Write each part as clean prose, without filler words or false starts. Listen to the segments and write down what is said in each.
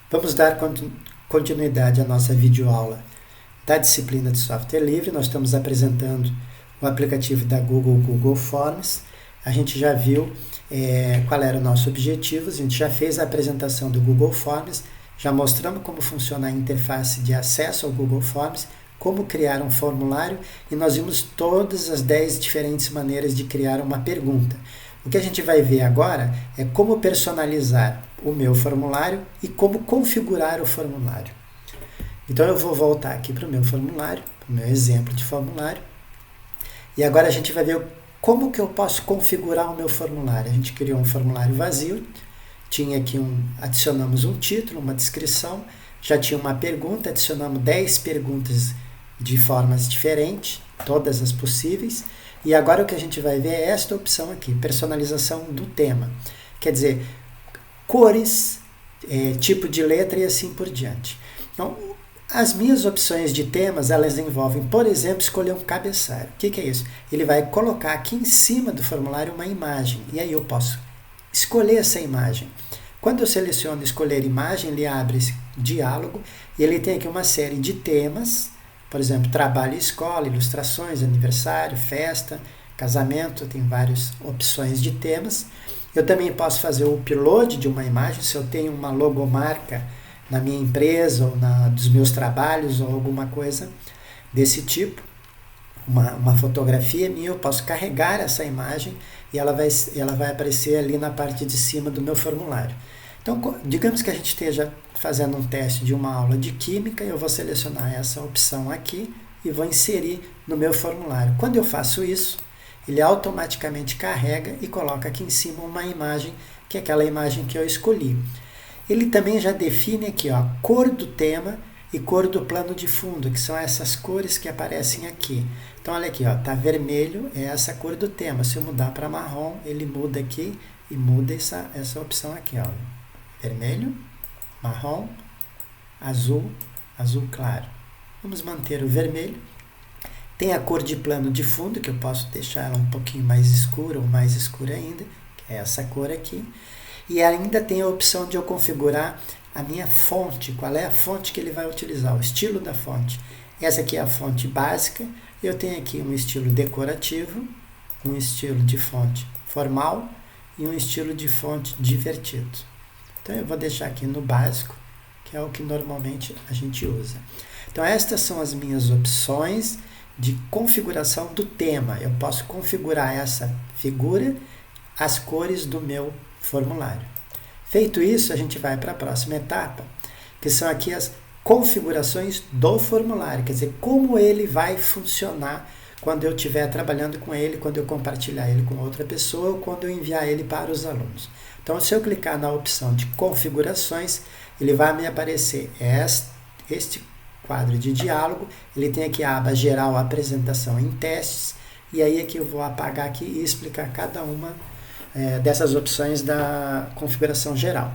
Vamos dar continuidade à nossa videoaula da disciplina de software livre. Nós estamos apresentando o aplicativo da Google Forms. A gente já viu qual era o nosso objetivo, a gente já fez a apresentação do Google Forms, já mostramos como funciona a interface de acesso ao Google Forms, como criar um formulário, e nós vimos todas as 10 diferentes maneiras de criar uma pergunta. O que a gente vai ver agora é como personalizar o meu formulário e como configurar o formulário. Então eu vou voltar aqui para o meu formulário, para o meu exemplo de formulário, e agora a gente vai ver como que eu posso configurar o meu formulário. A gente criou um formulário vazio, tinha aqui adicionamos um título, uma descrição, já tinha uma pergunta, adicionamos 10 perguntas de formas diferentes, todas as possíveis, e agora o que a gente vai ver é esta opção aqui, personalização do tema. Quer dizer, cores, tipo de letra e assim por diante. Então, as minhas opções de temas, elas envolvem, por exemplo, escolher um cabeçalho. O que é isso? Ele vai colocar aqui em cima do formulário uma imagem, e aí eu posso escolher essa imagem. Quando eu seleciono escolher imagem, ele abre esse diálogo, e ele tem aqui uma série de temas, por exemplo, trabalho e escola, ilustrações, aniversário, festa, casamento, tem várias opções de temas. Eu também posso fazer o upload de uma imagem, se eu tenho uma logomarca na minha empresa, ou dos meus trabalhos, ou alguma coisa desse tipo, uma fotografia minha, eu posso carregar essa imagem e ela vai aparecer ali na parte de cima do meu formulário. Então, digamos que a gente esteja fazendo um teste de uma aula de química, eu vou selecionar essa opção aqui e vou inserir no meu formulário. Quando eu faço isso, ele automaticamente carrega e coloca aqui em cima uma imagem, que é aquela imagem que eu escolhi. Ele também já define aqui, ó, cor do tema e cor do plano de fundo, que são essas cores que aparecem aqui. Então, olha aqui, ó, tá vermelho, é essa cor do tema. Se eu mudar para marrom, ele muda aqui e muda essa opção aqui, ó. Vermelho, marrom, azul, azul claro. Vamos manter o vermelho. Tem a cor de plano de fundo, que eu posso deixar ela um pouquinho mais escura ou mais escura ainda, que é essa cor aqui. E ainda tem a opção de eu configurar a minha fonte, qual é a fonte que ele vai utilizar, o estilo da fonte. Essa aqui é a fonte básica. Eu tenho aqui um estilo decorativo, um estilo de fonte formal e um estilo de fonte divertido. Então eu vou deixar aqui no básico, que é o que normalmente a gente usa. Então estas são as minhas opções de configuração do tema. Eu posso configurar essa figura, as cores do meu formulário. Feito isso, a gente vai para a próxima etapa, que são aqui as configurações do formulário, quer dizer, como ele vai funcionar quando eu estiver trabalhando com ele, quando eu compartilhar ele com outra pessoa ou quando eu enviar ele para os alunos. Então, se eu clicar na opção de configurações, ele vai me aparecer este quadro de diálogo, ele tem aqui a aba geral apresentação em testes, e aí aqui eu vou apagar aqui e explicar cada uma dessas opções da configuração geral.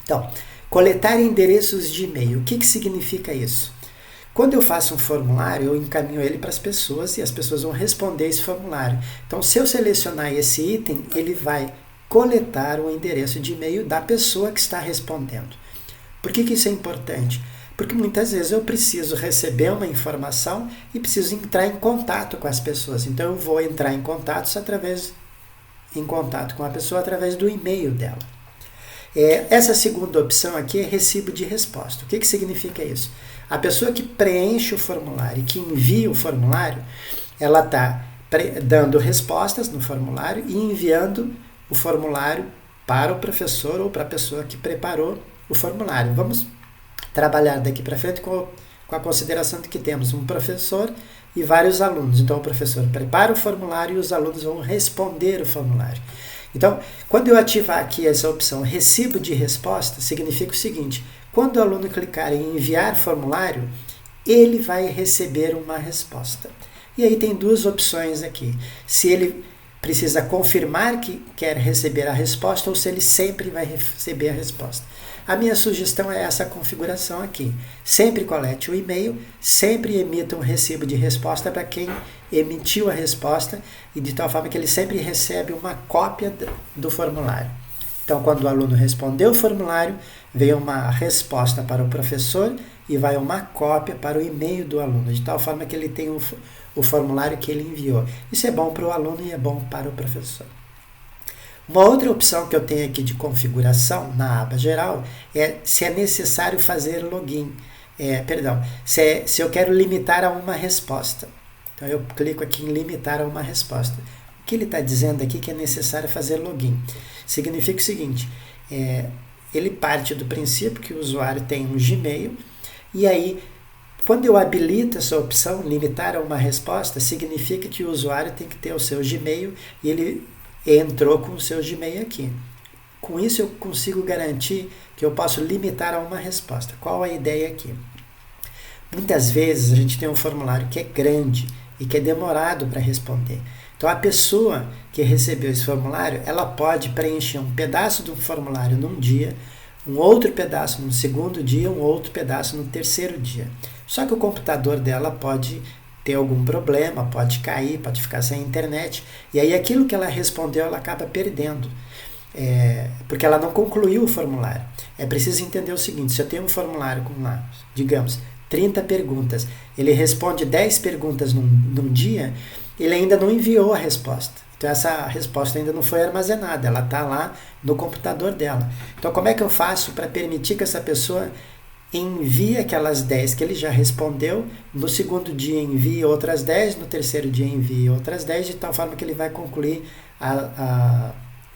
Então, coletar endereços de e-mail. O que significa isso? Quando eu faço um formulário, eu encaminho ele para as pessoas e as pessoas vão responder esse formulário. Então, se eu selecionar esse item, ele vai coletar o endereço de e-mail da pessoa que está respondendo. Por que isso é importante? Porque muitas vezes eu preciso receber uma informação e preciso entrar em contato com as pessoas. Então, eu vou entrar em contato com a pessoa através do e-mail dela. Essa segunda opção aqui é recibo de resposta. O que significa isso? A pessoa que preenche o formulário, que envia o formulário, ela está dando respostas no formulário e enviando o formulário para o professor ou para a pessoa que preparou o formulário. Vamos trabalhar daqui para frente com a consideração de que temos um professor e vários alunos. Então, o professor prepara o formulário e os alunos vão responder o formulário. Então, quando eu ativar aqui essa opção recibo de resposta, significa o seguinte: quando o aluno clicar em enviar formulário, ele vai receber uma resposta. E aí tem duas opções aqui. Se ele precisa confirmar que quer receber a resposta ou se ele sempre vai receber a resposta. A minha sugestão é essa configuração aqui. Sempre colete o e-mail, sempre emita um recibo de resposta para quem emitiu a resposta e de tal forma que ele sempre recebe uma cópia do formulário. Então, quando o aluno respondeu o formulário, veio uma resposta para o professor e vai uma cópia para o e-mail do aluno, de tal forma que ele tem o formulário que ele enviou. Isso é bom para o aluno e é bom para o professor. Uma outra opção que eu tenho aqui de configuração na aba geral é se é necessário fazer login. Se eu quero limitar a uma resposta. Então eu clico aqui em limitar a uma resposta. O que ele está dizendo aqui que é necessário fazer login? Significa o seguinte, ele parte do princípio que o usuário tem um Gmail e aí quando eu habilito essa opção, limitar a uma resposta, significa que o usuário tem que ter o seu Gmail e ele entrou com o seu Gmail aqui. Com isso eu consigo garantir que eu posso limitar a uma resposta. Qual a ideia aqui? Muitas vezes a gente tem um formulário que é grande e que é demorado para responder. Então a pessoa que recebeu esse formulário, ela pode preencher um pedaço do formulário num dia, um outro pedaço no segundo dia, um outro pedaço no terceiro dia. Só que o computador dela pode ter algum problema, pode cair, pode ficar sem internet, e aí aquilo que ela respondeu ela acaba perdendo, porque ela não concluiu o formulário. É preciso entender o seguinte, se eu tenho um formulário com lá, digamos, 30 perguntas, ele responde 10 perguntas num dia, ele ainda não enviou a resposta. Então essa resposta ainda não foi armazenada, ela está lá no computador dela. Então como é que eu faço para permitir que essa pessoa envie aquelas 10 que ele já respondeu, no segundo dia envie outras 10, no terceiro dia envie outras 10, de tal forma que ele vai concluir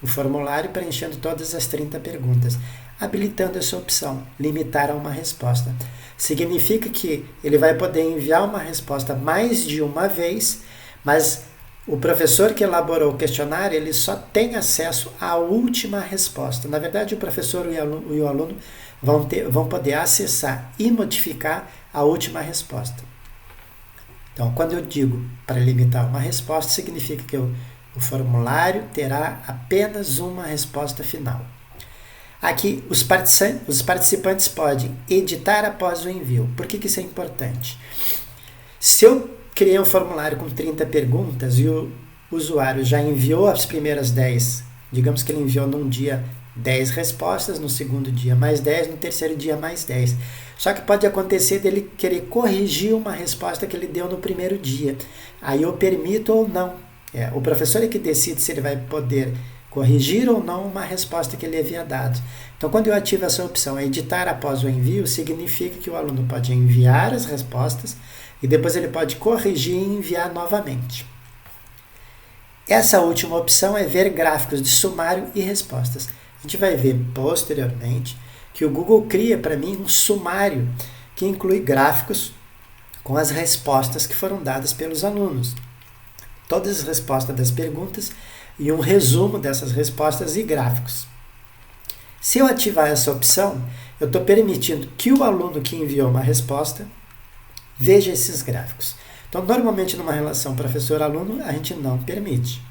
o formulário preenchendo todas as 30 perguntas, habilitando essa opção, limitar a uma resposta. Significa que ele vai poder enviar uma resposta mais de uma vez, mas o professor que elaborou o questionário, ele só tem acesso à última resposta. Na verdade, o professor e o aluno vão poder acessar e modificar a última resposta. Então, quando eu digo para limitar uma resposta, significa que o formulário terá apenas uma resposta final. Aqui, os participantes podem editar após o envio. Por que isso é importante? Se eu criei um formulário com 30 perguntas e o usuário já enviou as primeiras 10, digamos que ele enviou num dia 10 respostas, no segundo dia mais 10, no terceiro dia mais 10. Só que pode acontecer dele querer corrigir uma resposta que ele deu no primeiro dia. Aí eu permito ou não. O professor é que decide se ele vai poder corrigir ou não uma resposta que ele havia dado. Então, quando eu ativo essa opção, editar após o envio, significa que o aluno pode enviar as respostas e depois ele pode corrigir e enviar novamente. Essa última opção é ver gráficos de sumário e respostas. A gente vai ver posteriormente que o Google cria para mim um sumário que inclui gráficos com as respostas que foram dadas pelos alunos. Todas as respostas das perguntas e um resumo dessas respostas e gráficos. Se eu ativar essa opção, eu estou permitindo que o aluno que enviou uma resposta veja esses gráficos. Então, normalmente, numa relação professor-aluno, a gente não permite.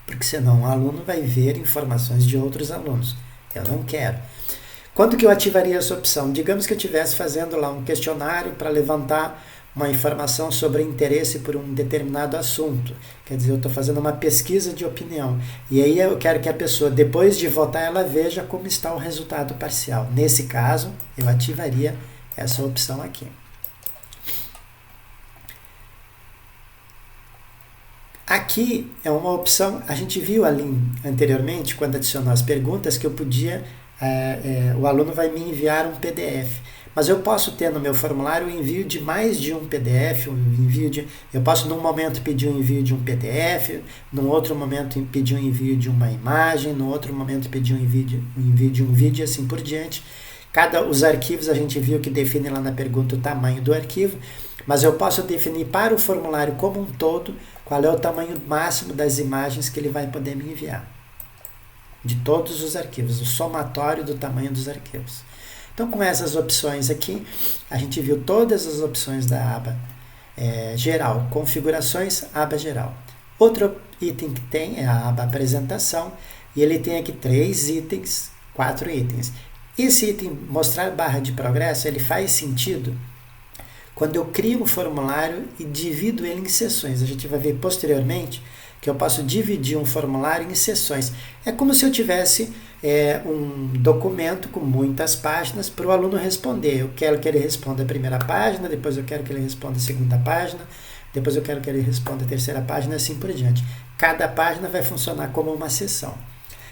Porque senão o aluno vai ver informações de outros alunos. Eu não quero. Quando que eu ativaria essa opção? Digamos que eu estivesse fazendo lá um questionário para levantar uma informação sobre interesse por um determinado assunto. Quer dizer, eu estou fazendo uma pesquisa de opinião. E aí eu quero que a pessoa, depois de votar, ela veja como está o resultado parcial. Nesse caso, eu ativaria essa opção aqui. Aqui é uma opção, a gente viu ali anteriormente, quando adicionou as perguntas, que eu podia, o aluno vai me enviar um PDF. Mas eu posso ter no meu formulário o envio de mais de um PDF, eu posso num momento pedir o envio de um PDF, num outro momento pedir o envio de uma imagem, no outro momento pedir o envio de um vídeo e assim por diante. Os arquivos a gente viu que define lá na pergunta o tamanho do arquivo, mas eu posso definir para o formulário como um todo qual é o tamanho máximo das imagens que ele vai poder me enviar. De todos os arquivos, o somatório do tamanho dos arquivos. Então, com essas opções aqui, a gente viu todas as opções da aba geral, configurações, aba geral. Outro item que tem é a aba apresentação, e ele tem aqui 4 itens. Esse item, mostrar barra de progresso, ele faz sentido quando eu crio um formulário e divido ele em seções. A gente vai ver posteriormente que eu posso dividir um formulário em seções. É como se eu tivesse um documento com muitas páginas para o aluno responder. Eu quero que ele responda a primeira página, depois eu quero que ele responda a segunda página, depois eu quero que ele responda a terceira página, assim por diante. Cada página vai funcionar como uma sessão.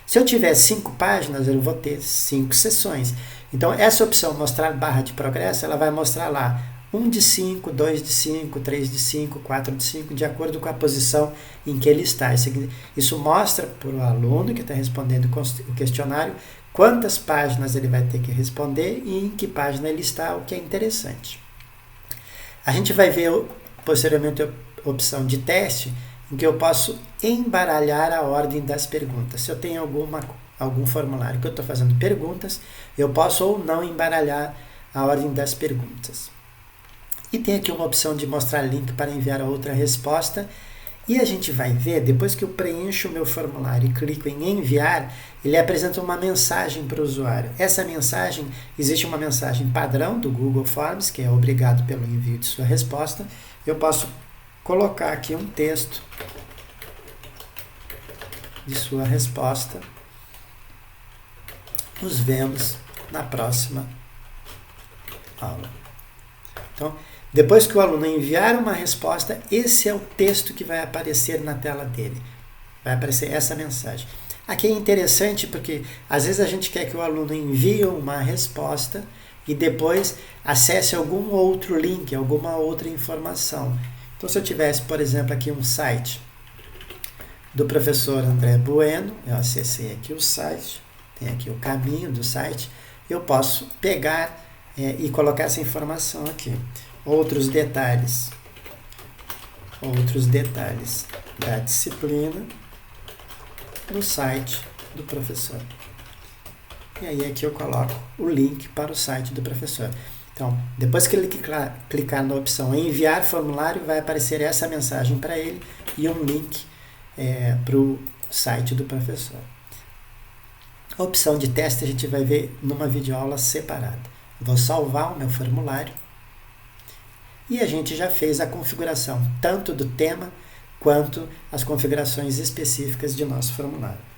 Se eu tiver 5 páginas, eu vou ter 5 sessões. Então, essa opção, mostrar barra de progresso, ela vai mostrar lá 1 de 5, 2 de 5, 3 de 5, 4 de 5, de acordo com a posição em que ele está. Isso mostra para o aluno que está respondendo o questionário quantas páginas ele vai ter que responder e em que página ele está, o que é interessante. A gente vai ver posteriormente a opção de teste, em que eu posso embaralhar a ordem das perguntas. Se eu tenho algum formulário que eu estou fazendo perguntas, eu posso ou não embaralhar a ordem das perguntas. E tem aqui uma opção de mostrar link para enviar a outra resposta. E a gente vai ver, depois que eu preencho o meu formulário e clico em enviar, ele apresenta uma mensagem para o usuário. Essa mensagem, existe uma mensagem padrão do Google Forms, que é obrigado pelo envio de sua resposta. Eu posso colocar aqui um texto de sua resposta. Nos vemos na próxima aula. Então, depois que o aluno enviar uma resposta, esse é o texto que vai aparecer na tela dele. Vai aparecer essa mensagem. Aqui é interessante porque às vezes a gente quer que o aluno envie uma resposta e depois acesse algum outro link, alguma outra informação. Então, se eu tivesse, por exemplo, aqui um site do professor André Bueno, eu acessei aqui o site, tem aqui o caminho do site, eu posso pegar e colocar essa informação aqui. Outros detalhes da disciplina no site do professor. E aí aqui eu coloco o link para o site do professor. Então, depois que ele clicar na opção enviar formulário, vai aparecer essa mensagem para ele e um link para o site do professor. A opção de teste a gente vai ver numa videoaula separada. Vou salvar o meu formulário e a gente já fez a configuração tanto do tema quanto as configurações específicas de nosso formulário.